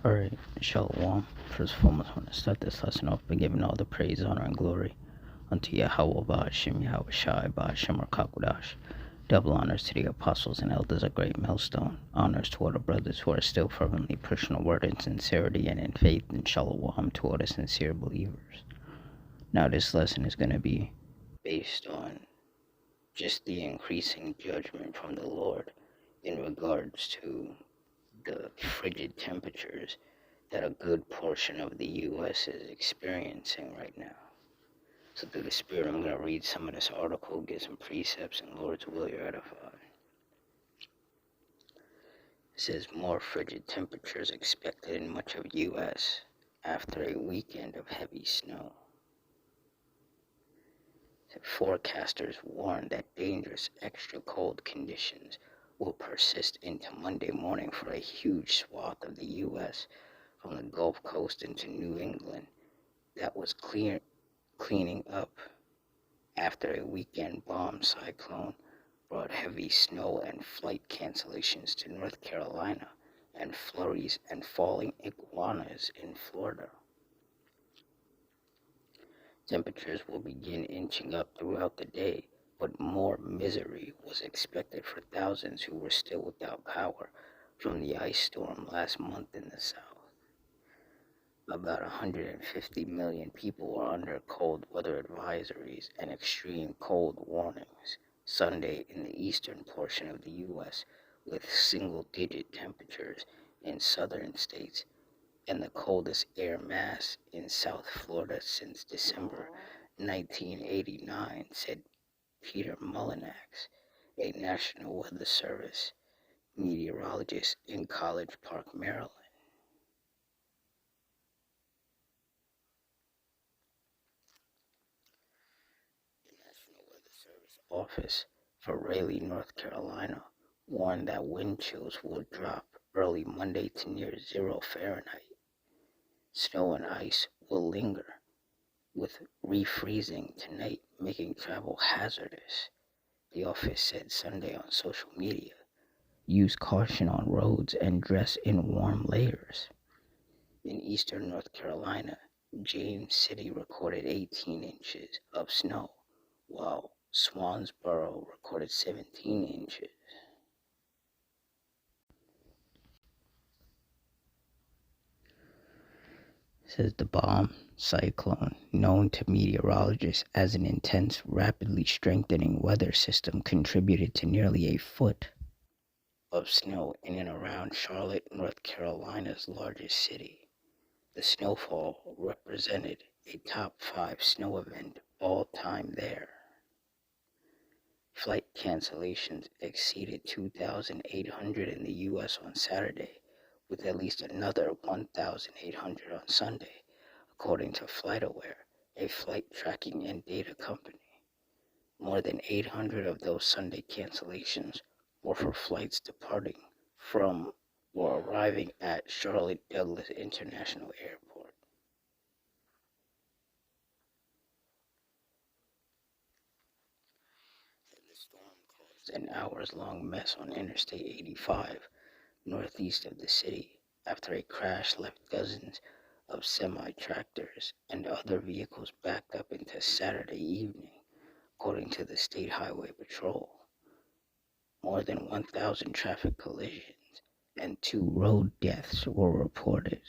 Alright, Shalom. First and foremost, I want to start this lesson off by giving all the praise, honor, and glory unto Yahweh Ba'ashem, Yahweh Shai, Ba'ashem Rakakudash. Double honors to the apostles and elders of Great Millstone. Honors to all the brothers who are still fervently pushing the word in sincerity and in faith, and Shalom to all the sincere believers. Now, this lesson is going to be based on just the increasing judgment from the Lord in regards to the frigid temperatures that a good portion of the U.S. is experiencing right now. So through the Spirit, I'm going to read some of this article, get some precepts, and Lord's will, you're edified. It says, more frigid temperatures expected in much of U.S. after a weekend of heavy snow. Forecasters warn that dangerous extra cold conditions will persist into Monday morning for a huge swath of the U.S. from the Gulf Coast into New England that was cleaning up after a weekend bomb cyclone brought heavy snow and flight cancellations to North Carolina and flurries and falling iguanas in Florida. Temperatures will begin inching up throughout the day, but more misery was expected for thousands who were still without power from the ice storm last month in the South. About 150 million people are under cold weather advisories and extreme cold warnings Sunday in the eastern portion of the U.S., with single-digit temperatures in southern states and the coldest air mass in South Florida since December 1989, said Peter Mullinax, a National Weather Service meteorologist in College Park, Maryland. The National Weather Service office for Raleigh, North Carolina, warned that wind chills will drop early Monday to near 0 Fahrenheit. Snow and ice will linger, with refreezing tonight making travel hazardous, the office said Sunday on social media. Use caution on roads and dress in warm layers. In eastern North Carolina, James City recorded 18 inches of snow, while Swansboro recorded 17 inches. Says the bomb cyclone, known to meteorologists as an intense, rapidly strengthening weather system, contributed to nearly a foot of snow in and around Charlotte, North Carolina's largest city. The snowfall represented a top 5 snow event all time there. Flight cancellations exceeded 2,800 in the U.S. on Saturday, with at least another 1,800 on Sunday, according to FlightAware, a flight tracking and data company. More than 800 of those Sunday cancellations were for flights departing from or arriving at Charlotte Douglas International Airport. The storm caused an hours-long mess on Interstate 85, northeast of the city, after a crash left dozens of semi-tractors and other vehicles backed up into Saturday evening, according to the State Highway Patrol. More than 1,000 traffic collisions and 2 road deaths were reported,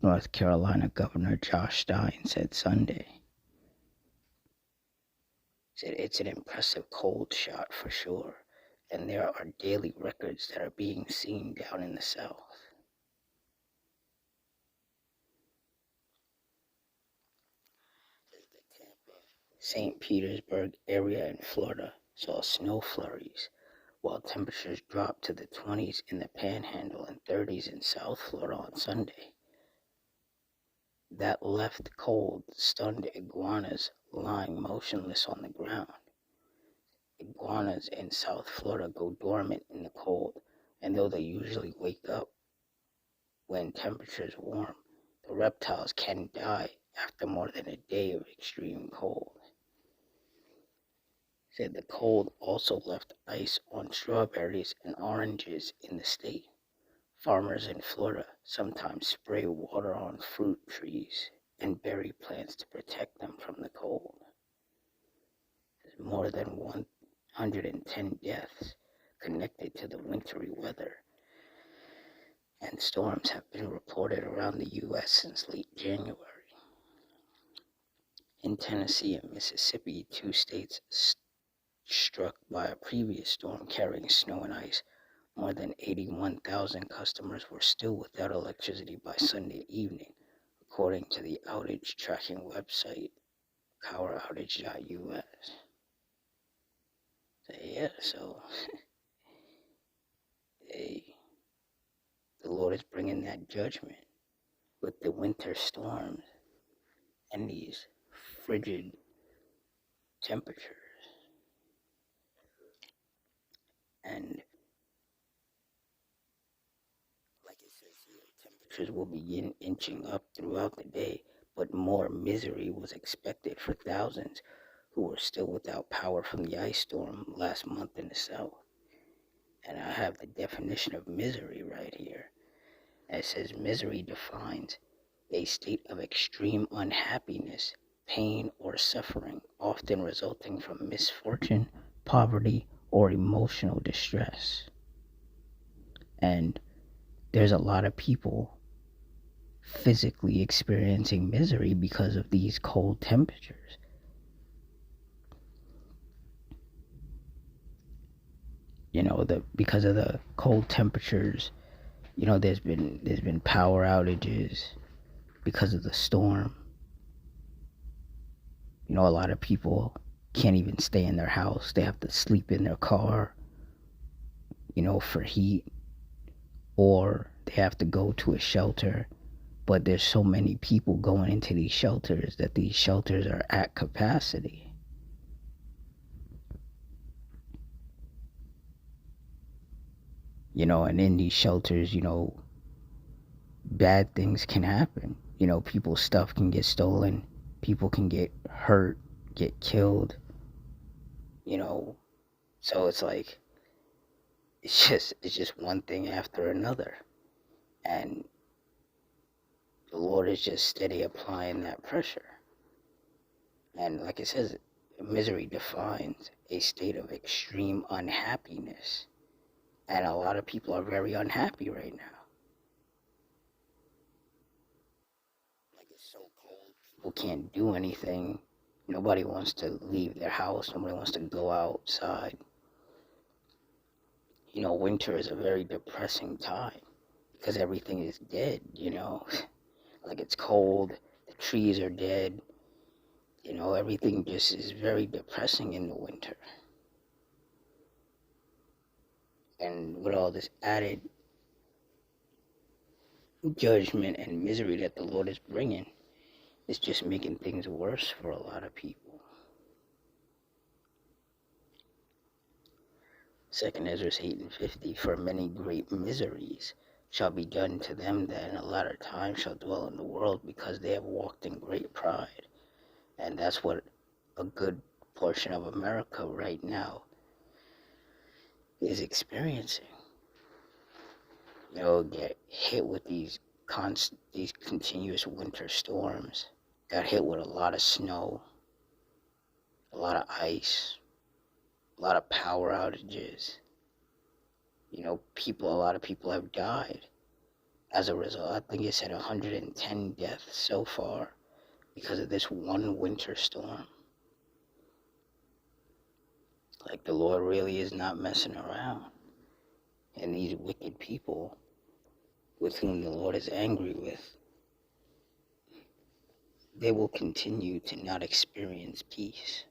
North Carolina Governor Josh Stein said Sunday. Said it's an impressive cold shot for sure, and there are daily records that are being seen down in the South. The Tampa, St. Petersburg area in Florida saw snow flurries, while temperatures dropped to the 20s in the Panhandle and 30s in South Florida on Sunday. That left cold, stunned iguanas lying motionless on the ground. Iguanas in South Florida go dormant in the cold, and though they usually wake up when temperatures warm, the reptiles can die after more than a day of extreme cold. Said the cold also left ice on strawberries and oranges in the state. Farmers in Florida sometimes spray water on fruit trees and berry plants to protect them from the cold. There's more than 110 deaths connected to the wintry weather, and storms have been reported around the U.S. since late January. In Tennessee and Mississippi, two states struck by a previous storm carrying snow and ice, more than 81,000 customers were still without electricity by Sunday evening, according to the outage tracking website, poweroutage.us. So the Lord is bringing that judgment with the winter storms and these frigid temperatures. And like it says here, temperatures will begin inching up throughout the day, but more misery was expected for thousands who were still without power from the ice storm last month in the south. And I have the definition of misery right here. And it says misery defines a state of extreme unhappiness, pain, or suffering, often resulting from misfortune, poverty, or emotional distress. And there's a lot of people physically experiencing misery because of these cold temperatures. Because of the cold temperatures, there's been power outages because of the storm. A lot of people can't even stay in their house. They have to sleep in their car, for heat, or they have to go to a shelter. But there's so many people going into these shelters that these shelters are at capacity. And in these shelters, bad things can happen. People's stuff can get stolen. People can get hurt, get killed. So it's like, it's just one thing after another. And the Lord is just steady applying that pressure. And like it says, misery defines a state of extreme unhappiness. And a lot of people are very unhappy right now. Like, it's so cold, people can't do anything. Nobody wants to leave their house. Nobody wants to go outside. Winter is a very depressing time because everything is dead, Like, it's cold, the trees are dead. Everything just is very depressing in the winter. And with all this added judgment and misery that the Lord is bringing, it's just making things worse for a lot of people. 2 Ezra 8:50, for many great miseries shall be done to them that in a latter time shall dwell in the world, because they have walked in great pride. And that's what a good portion of America right now is experiencing. Get hit with these continuous winter storms, got hit with a lot of snow, a lot of ice, a lot of power outages. A lot of people have died as a result. I think it said 110 deaths so far because of this one winter storm. Like, the Lord really is not messing around. And these wicked people with whom the Lord is angry with, they will continue to not experience peace,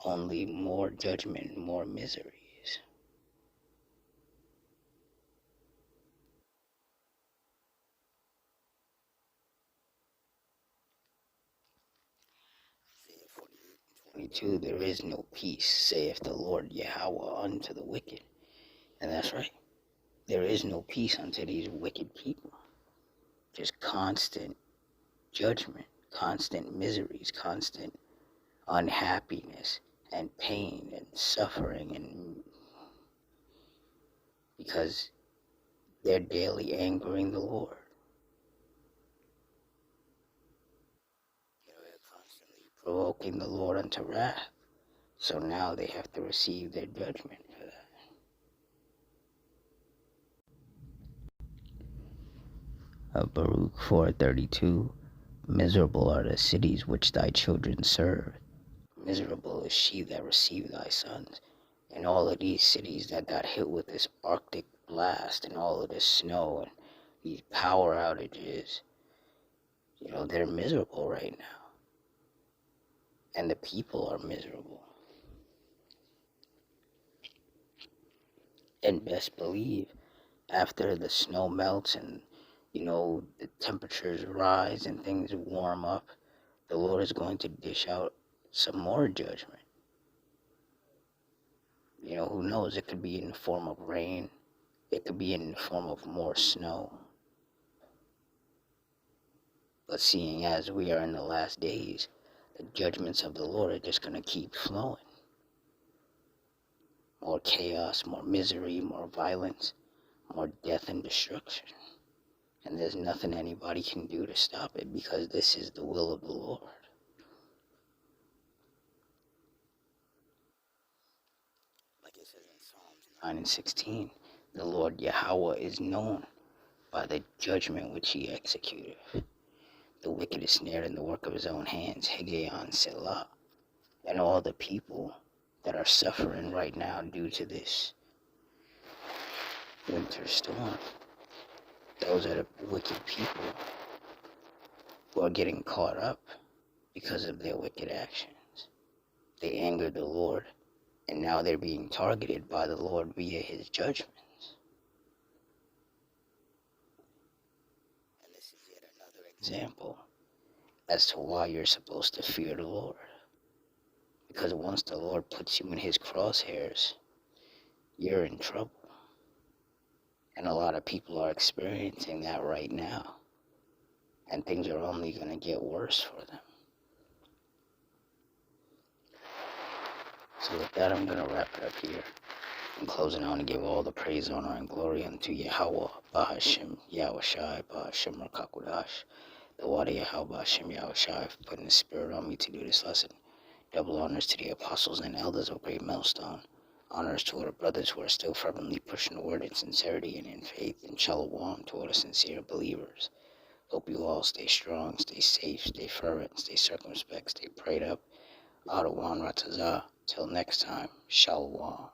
only more judgment and more miseries. Isaiah 48:22, there is no peace, saith the Lord Yahweh, unto the wicked. And that's right. There is no peace unto these wicked people. Just constant judgment, constant miseries, constant unhappiness and pain and suffering, and because They're daily angering the Lord. They're constantly provoking the Lord unto wrath. So now they have to receive their judgment for that. Baruch 4:32. Miserable are the cities which thy children serve. Miserable is she that received thy sons. And all of these cities that got hit with this Arctic blast and all of this snow and these power outages, they're miserable right now. And the people are miserable. And best believe, after the snow melts and, the temperatures rise and things warm up, the Lord is going to dish out some more judgment. Who knows? It could be in the form of rain. It could be in the form of more snow. But seeing as we are in the last days, the judgments of the Lord are just going to keep flowing. More chaos, more misery, more violence, more death and destruction. And there's nothing anybody can do to stop it because this is the will of the Lord. Like it says in Psalms 9:16, the Lord Yahweh is known by the judgment which he executeth. The wicked is snared in the work of his own hands, Hegion Selah. And all the people that are suffering right now due to this winter storm, those are the wicked people who are getting caught up because of their wicked actions. They angered the Lord, and now they're being targeted by the Lord via his judgments. And this is yet another example as to why you're supposed to fear the Lord. Because once the Lord puts you in his crosshairs, you're in trouble. And a lot of people are experiencing that right now. And things are only going to get worse for them. So with that, I'm going to wrap it up here. In closing, I want to give all the praise, honor, and glory unto Yahweh, Bahashim, Yahushai, Bahashim, Rakakudash, the Wadi Yahweh, Bahashim, Yahushai, for putting the spirit on me to do this lesson. Double honors to the apostles and elders of Great Millstone. Honors to all the brothers who are still fervently pushing the word in sincerity and in faith. And shalom to all the sincere believers. Hope you all stay strong, stay safe, stay fervent, stay circumspect, stay prayed up. Adawan Ratazah. Till next time, shalom.